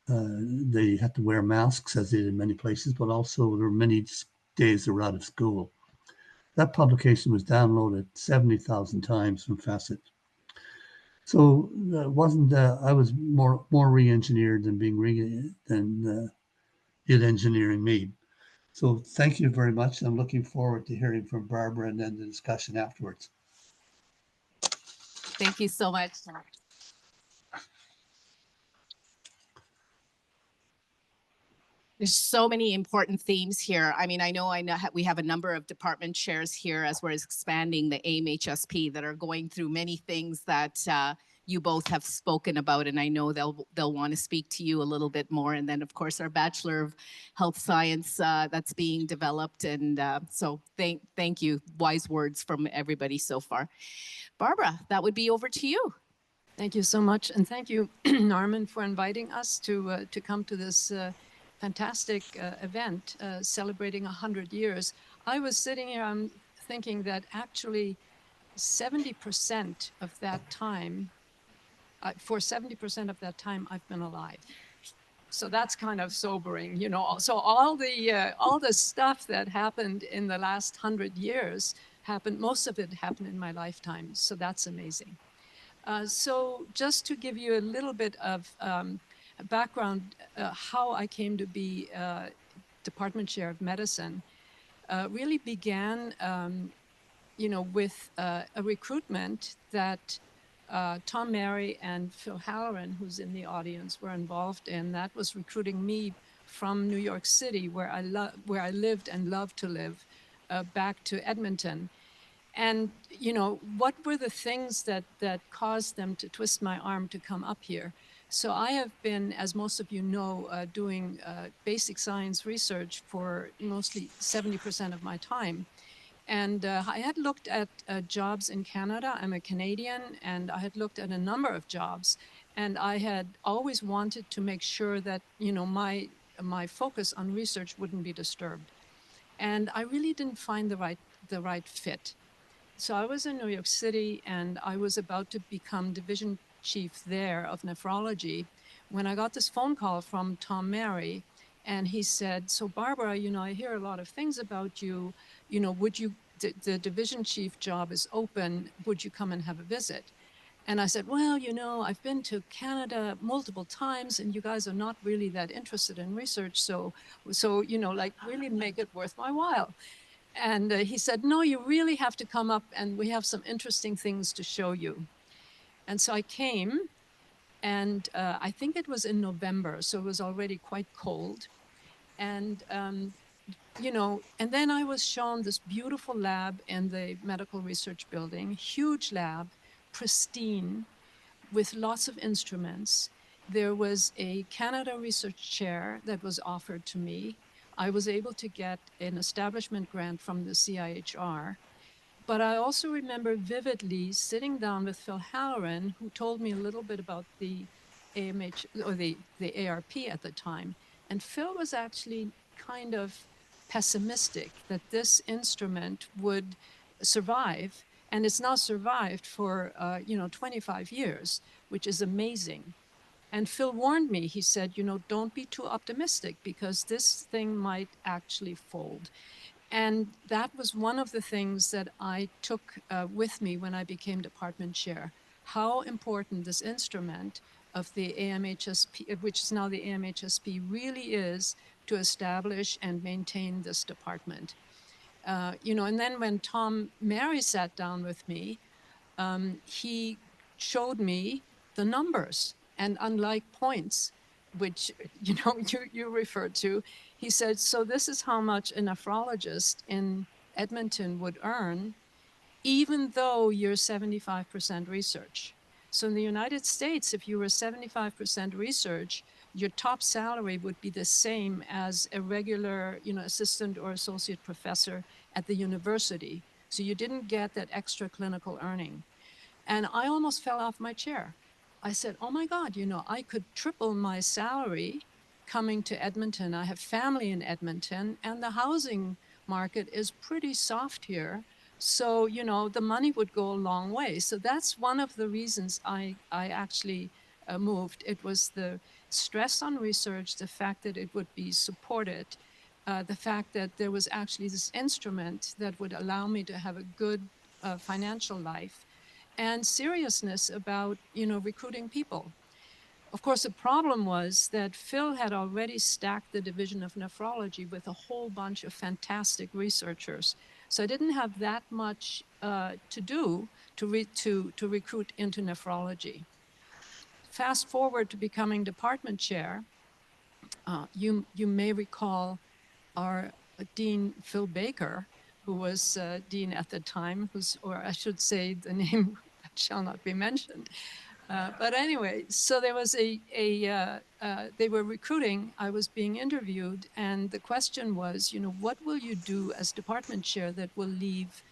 they had to wear masks, as they did in many places, but also there were many days they were out of school. That publication was downloaded 70,000 times from Facet. So it wasn't. I was more re-engineered than it engineering me. So thank you very much. I'm looking forward to hearing from Barbara and then the discussion afterwards. Thank you so much. There's so many important themes here. I mean, I know we have a number of department chairs here as we're expanding the AIM-HSP that are going through many things that you both have spoken about, and I know they'll want to speak to you a little bit more. And then, of course, our Bachelor of Health Science that's being developed. And so thank you. Wise words from everybody so far. Barbara, that would be over to you. Thank you so much, and thank you, Norman, for inviting us to come to this fantastic event celebrating 100 years. I was sitting here, I'm thinking that actually 70% of that time, for 70% of that time, I've been alive. So that's kind of sobering, you know. So all the stuff that happened in the last 100 years most of it happened in my lifetime. So that's amazing. So just to give you a little bit of background, how I came to be department chair of medicine really began, with a recruitment that Tom Mary and Phil Halloran, who's in the audience, were involved in. That was recruiting me from New York City, where I lived and loved to live, back to Edmonton. And, what were the things that caused them to twist my arm to come up here? So I have been, as most of you know, doing basic science research for mostly 70% of my time. And I had looked at jobs in Canada. I'm a Canadian, and I had looked at a number of jobs. And I had always wanted to make sure that, my focus on research wouldn't be disturbed. And I really didn't find the right fit. So I was in New York City, and I was about to become division chief there of nephrology when I got this phone call from Tom Mary, and he said, "So Barbara, I hear a lot of things about you. Would you? The division chief job is open. Would you come and have a visit?" And I said, well, you know, I've been to Canada multiple times and you guys are not really that interested in research. So, you know, like really make it worth my while. And he said, no, you really have to come up and we have some interesting things to show you. And so I came, and I think it was in November, so it was already quite cold. And, you know, and then I was shown this beautiful lab in the medical research building, huge lab, pristine, with lots of instruments. There was a Canada Research Chair that was offered to me. I was able to get an establishment grant from the CIHR. But I also remember vividly sitting down with Phil Halloran, who told me a little bit about the AMH or the ARP at the time. And Phil was actually kind of pessimistic that this instrument would survive. And it's now survived for, 25 years, which is amazing. And Phil warned me, he said, you know, don't be too optimistic because this thing might actually fold. And that was one of the things that I took with me when I became department chair, how important this instrument of the AMHSP, which is now the AMHSP, really is to establish and maintain this department. And then when Tom Mary sat down with me, he showed me the numbers. And unlike points, which you referred to, he said, so this is how much a nephrologist in Edmonton would earn, even though you're 75% research. So in the United States, if you were 75% research, your top salary would be the same as a regular, assistant or associate professor at the university. So you didn't get that extra clinical earning. And I almost fell off my chair. I said, oh my God, I could triple my salary coming to Edmonton. I have family in Edmonton, and the housing market is pretty soft here. So, the money would go a long way. So that's one of the reasons I actually moved. It was the stress on research, the fact that it would be supported, the fact that there was actually this instrument that would allow me to have a good financial life, and seriousness about, recruiting people. Of course, the problem was that Phil had already stacked the division of nephrology with a whole bunch of fantastic researchers. So I didn't have that much to do to recruit into nephrology. Fast forward to becoming department chair, you may recall our Dean Phil Baker, who was dean at the time, or I should say the name that shall not be mentioned. But anyway, so there was they were recruiting, I was being interviewed, and the question was, what will you do as department chair that will leave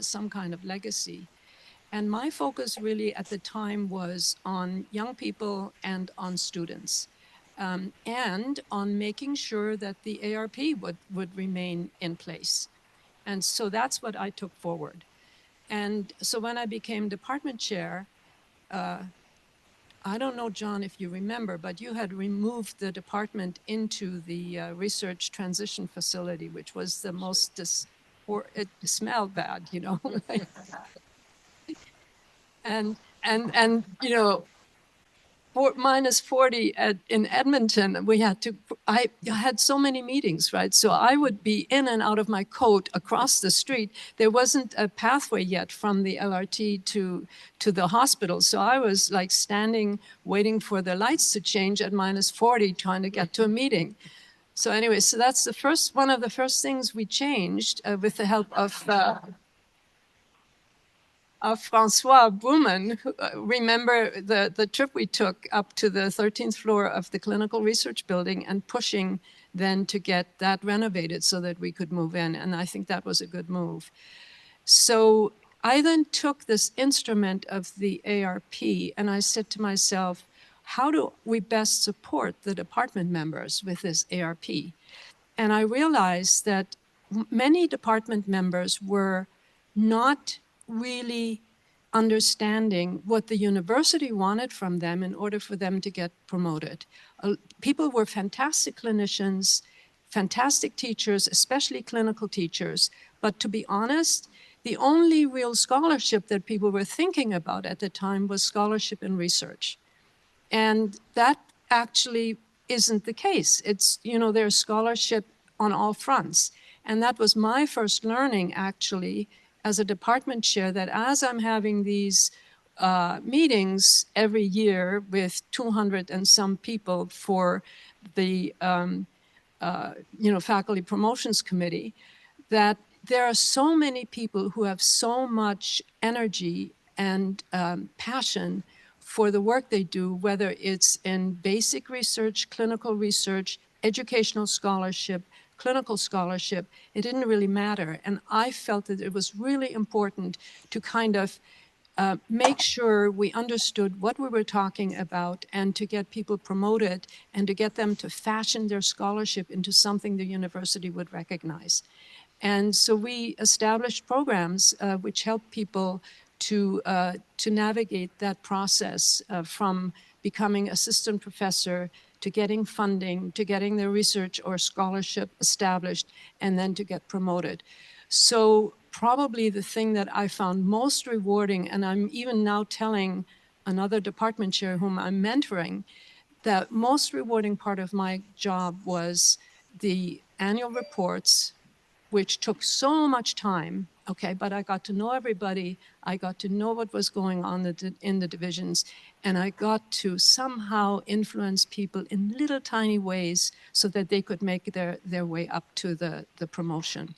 some kind of legacy? And my focus really at the time was on young people and on students, and on making sure that the ARP would remain in place. And so that's what I took forward. And so when I became department chair, I don't know, John, if you remember, but you had removed the department into the research transition facility, which was the most, it smelled bad, and minus 40 in Edmonton, I had so many meetings, right? So I would be in and out of my coat across the street. There wasn't a pathway yet from the LRT to the hospital. So I was like standing, waiting for the lights to change at minus 40, trying to get to a meeting. So anyway, so that's one of the first things we changed with the help of Francois Bouman. Remember the trip we took up to the 13th floor of the clinical research building and pushing then to get that renovated so that we could move in. And I think that was a good move. So I then took this instrument of the ARP and I said to myself, how do we best support the department members with this ARP? And I realized that many department members were not really understanding what the university wanted from them in order for them to get promoted. People were fantastic clinicians, fantastic teachers, especially clinical teachers, but to be honest, The only real scholarship that people were thinking about at the time was scholarship in research. And that actually isn't the case. It's, you know, there's scholarship on all fronts. And that was my first learning, actually, as a department chair, that as I'm having these meetings every year with 200 and some people for the faculty promotions committee, that there are so many people who have so much energy and passion for the work they do, whether it's in basic research, clinical research, educational scholarship, clinical scholarship, it didn't really matter. And I felt that it was really important to kind of make sure we understood what we were talking about and to get people promoted and to get them to fashion their scholarship into something the university would recognize. And so we established programs which help people to navigate that process from becoming assistant professor to getting funding, to getting their research or scholarship established, and then to get promoted. So probably the thing that I found most rewarding, and I'm even now telling another department chair whom I'm mentoring, the most rewarding part of my job was the annual reports, which took so much time, okay, but I got to know everybody. I got to know what was going on in the divisions, and I got to somehow influence people in little tiny ways so that they could make their way up to the promotion.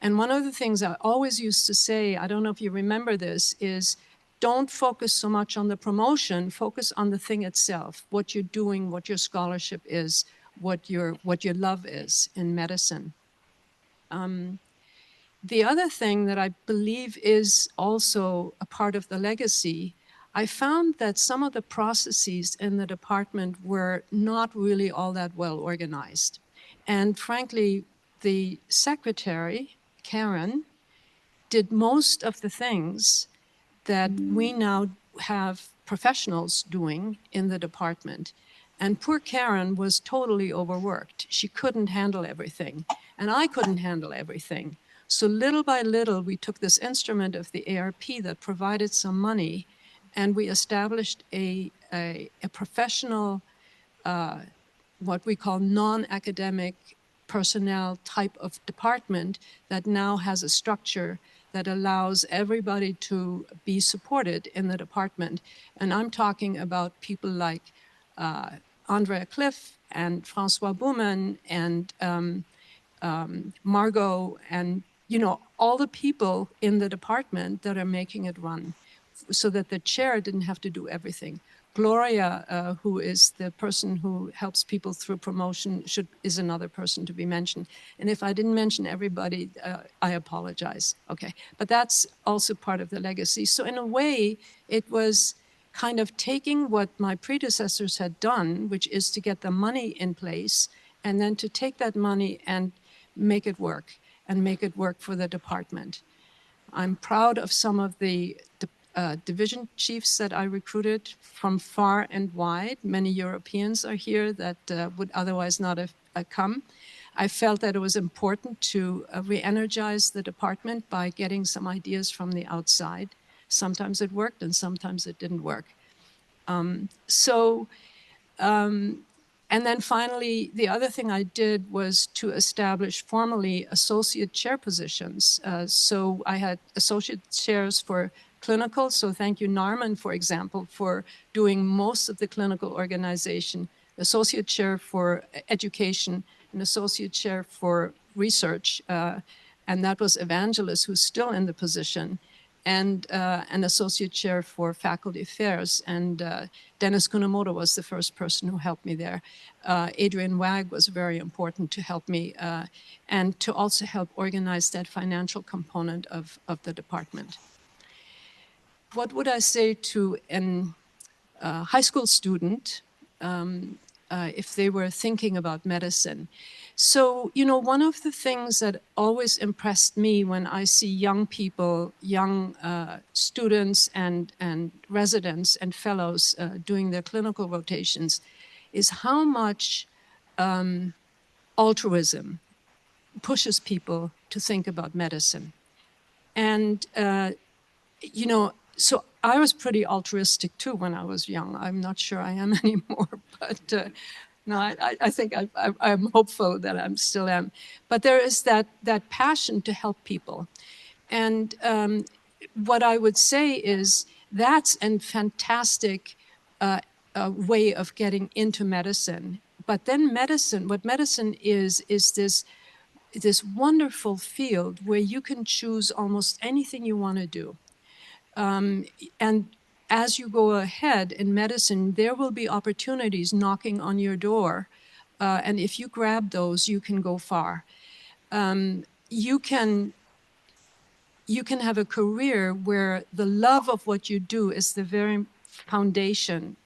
And one of the things I always used to say, I don't know if you remember this, is don't focus so much on the promotion, focus on the thing itself, what you're doing, what your scholarship is, what your love is in medicine. The other thing that I believe is also a part of the legacy, I found that some of the processes in the department were not really all that well organized. And frankly, the secretary, Karen, did most of the things that we now have professionals doing in the department. And poor Karen was totally overworked. She couldn't handle everything, and I couldn't handle everything. So little by little, we took this instrument of the ARP that provided some money, and we established a professional, what we call non-academic personnel type of department that now has a structure that allows everybody to be supported in the department. And I'm talking about people like Andrea Cliff and Francois Bouman and Margot and, you know, all the people in the department that are making it run so that the chair didn't have to do everything. Gloria, who is the person who helps people through promotion, is another person to be mentioned. And if I didn't mention everybody, I apologize. Okay, but that's also part of the legacy. So in a way, it was kind of taking what my predecessors had done, which is to get the money in place, and then to take that money and make it work, and make it work for the department. I'm proud of some of the division chiefs that I recruited from far and wide. Many Europeans are here that would otherwise not have come. I felt that it was important to re-energize the department by getting some ideas from the outside. Sometimes it worked and sometimes it didn't work. And then finally, the other thing I did was to establish formally associate chair positions. So I had associate chairs for clinical. So thank you, Narman, for example, for doing most of the clinical organization, associate chair for education, an associate chair for research. And that was Evangelos, who's still in the position, and an associate chair for faculty affairs. And Dennis Kunamoto was the first person who helped me there. Adrian Wag was very important to help me and to also help organize that financial component of the department. What would I say to a high school student if they were thinking about medicine? So, you know, one of the things that always impressed me when I see young people, young students and residents and fellows doing their clinical rotations is how much altruism pushes people to think about medicine. And, you know, so I was pretty altruistic too when I was young. I'm not sure I am anymore, but no, I think I'm hopeful that I'm still am. But there is that passion to help people. And what I would say is that's a fantastic way of getting into medicine. But then medicine, what medicine is this wonderful field where you can choose almost anything you want to do. And as you go ahead in medicine, there will be opportunities knocking on your door. And if you grab those, you can go far. You can have a career where the love of what you do is the very foundation,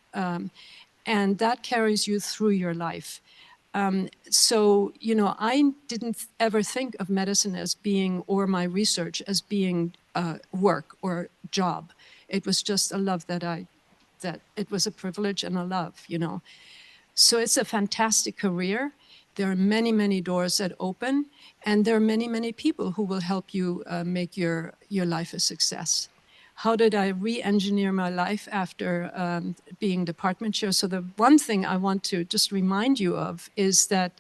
and that carries you through your life. So, you know, I didn't ever think of medicine as being, or my research as being work or job. It was just a love that it was a privilege and a love, you know. So it's a fantastic career. There are many, many doors that open, and there are many, many people who will help you make your life a success. How did I re-engineer my life after being department chair? So the one thing I want to just remind you of is that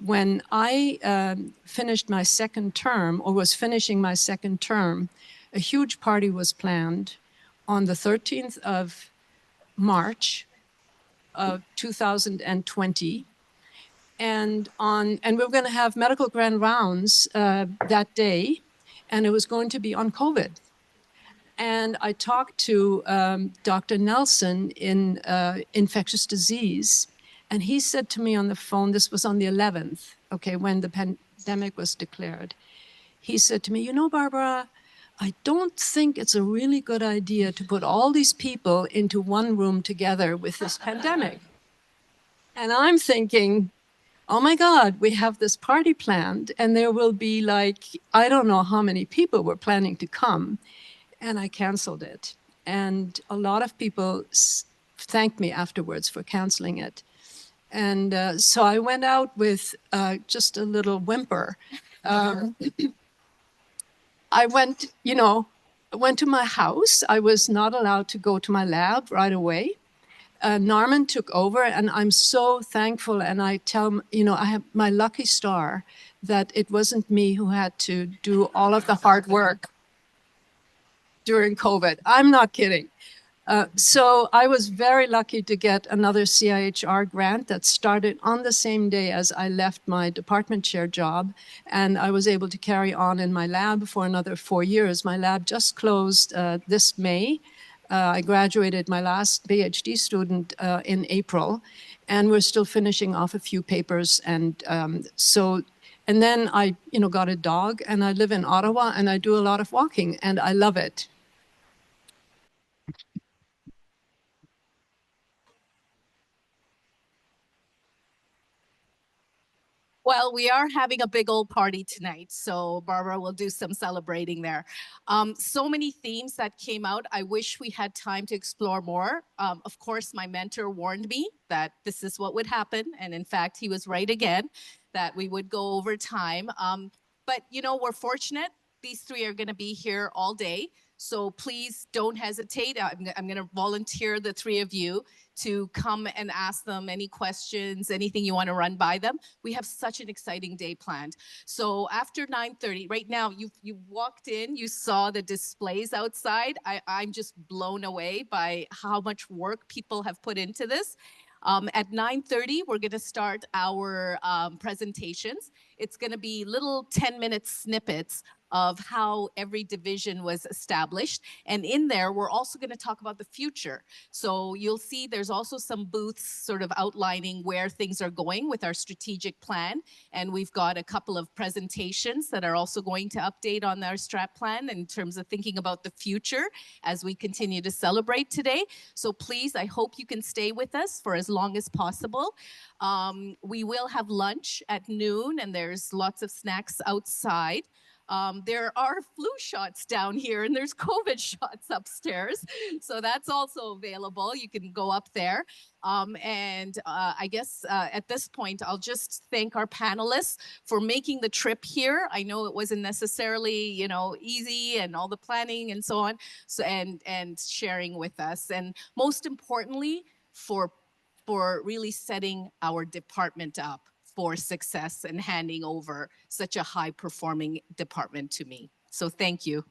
when I finished my second term, or was finishing my second term, a huge party was planned on the 13th of March of 2020. And we were going to have medical grand rounds that day, and it was going to be on COVID. And I talked to Dr. Nelson in infectious disease, and he said to me on the phone, this was on the 11th, okay, when the pandemic was declared. He said to me, you know, Barbara, I don't think it's a really good idea to put all these people into one room together with this pandemic. And I'm thinking, oh my God, we have this party planned, and there will be like, I don't know how many people were planning to come. And I canceled it. And a lot of people thanked me afterwards for canceling it. And so I went out with just a little whimper. I went, you know, went to my house. I was not allowed to go to my lab right away. Norman took over, and I'm so thankful. And I tell, you know, I have my lucky star that it wasn't me who had to do all of the hard work during COVID. I'm not kidding. So I was very lucky to get another CIHR grant that started on the same day as I left my department chair job. And I was able to carry on in my lab for another 4 years. My lab just closed this May. I graduated my last PhD student in April, and we're still finishing off a few papers. And and then I, you know, got a dog, and I live in Ottawa, and I do a lot of walking, and I love it. Well, we are having a big old party tonight, so Barbara will do some celebrating there. So many themes that came out. I wish we had time to explore more. Of course, my mentor warned me that this is what would happen, and in fact, he was right again, that we would go over time. But, you know, we're fortunate. These three are going to be here all day. So please don't hesitate. I'm going to volunteer the three of you to come and ask them any questions, anything you want to run by them. We have such an exciting day planned. So after 9:30, right now, you walked in, you saw the displays outside. I'm just blown away by how much work people have put into this. At 9:30, we're going to start our presentations. It's going to be little 10-minute snippets of how every division was established. And in there, we're also going to talk about the future. So you'll see there's also some booths sort of outlining where things are going with our strategic plan. And we've got a couple of presentations that are also going to update on our strat plan in terms of thinking about the future as we continue to celebrate today. So please, I hope you can stay with us for as long as possible. We will have lunch at noon, and there's lots of snacks outside. There are flu shots down here and there's COVID shots upstairs. So that's also available. You can go up there. I guess at this point, I'll just thank our panelists for making the trip here. I know it wasn't necessarily, easy and all the planning and so on. So and sharing with us. And most importantly, for really setting our department up for success and handing over such a high performing department to me. So thank you.